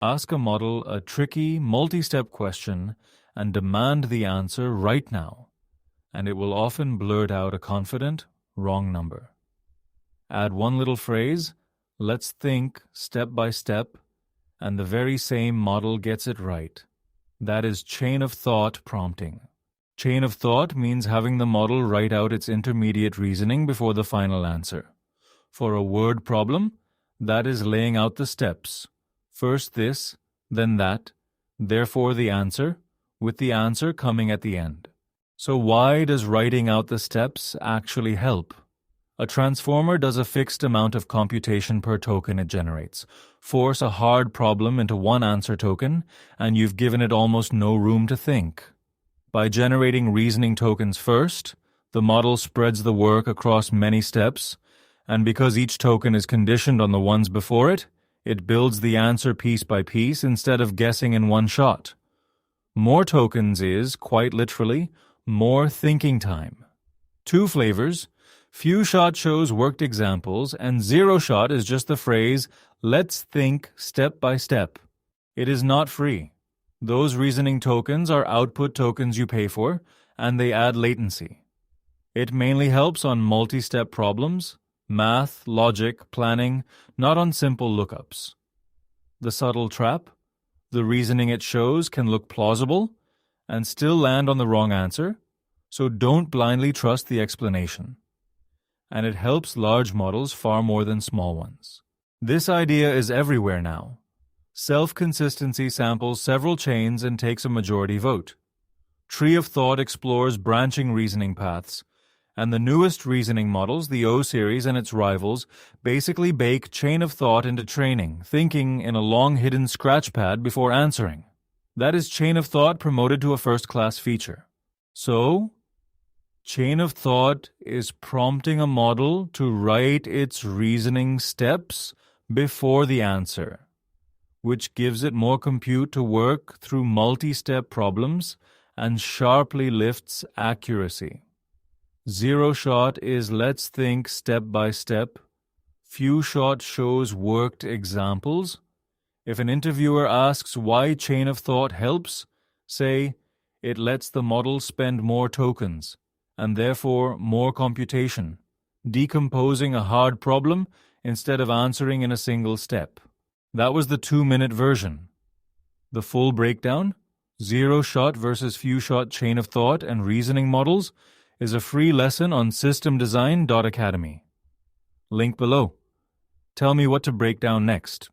Ask a model a tricky, multi-step question and demand the answer right now, and it will often blurt out a confident, wrong number. Add one little phrase, let's think step by step, and the very same model gets it right. That is chain of thought prompting. Chain of thought means having the model write out its intermediate reasoning before the final answer. For a word problem, that is laying out the steps. First this, then that, therefore the answer, with the answer coming at the end. So why does writing out the steps actually help? A transformer does a fixed amount of computation per token it generates. Force a hard problem into one answer token, and you've given it almost no room to think. By generating reasoning tokens first, the model spreads the work across many steps, and because each token is conditioned on the ones before it, it builds the answer piece by piece instead of guessing in one shot. More tokens is, quite literally, more thinking time. Two flavors. Few shot shows worked examples, and zero shot is just the phrase, let's think step by step. It is not free. Those reasoning tokens are output tokens you pay for, and they add latency. It mainly helps on multi-step problems, math, logic, planning, not on simple lookups. The subtle trap? The reasoning it shows can look plausible and still land on the wrong answer, so don't blindly trust the explanation. And it helps large models far more than small ones. This idea is everywhere now. Self-consistency samples several chains and takes a majority vote. Tree of Thought explores branching reasoning paths, and the newest reasoning models, the O-series and its rivals, basically bake chain of thought into training, thinking in a long-hidden scratchpad before answering. That is chain of thought promoted to a first-class feature. So, chain of thought is prompting a model to write its reasoning steps before the answer, which gives it more compute to work through multi-step problems and sharply lifts accuracy. Zero shot is let's think step by step. Few shot shows worked examples. If an interviewer asks why chain of thought helps, say, it lets the model spend more tokens, and therefore more computation, decomposing a hard problem instead of answering in a single step. That was the 2-minute version. The full breakdown, zero shot versus few shot chain of thought and reasoning models, is a free lesson on systemdesign.academy. Link below. Tell me what to break down next.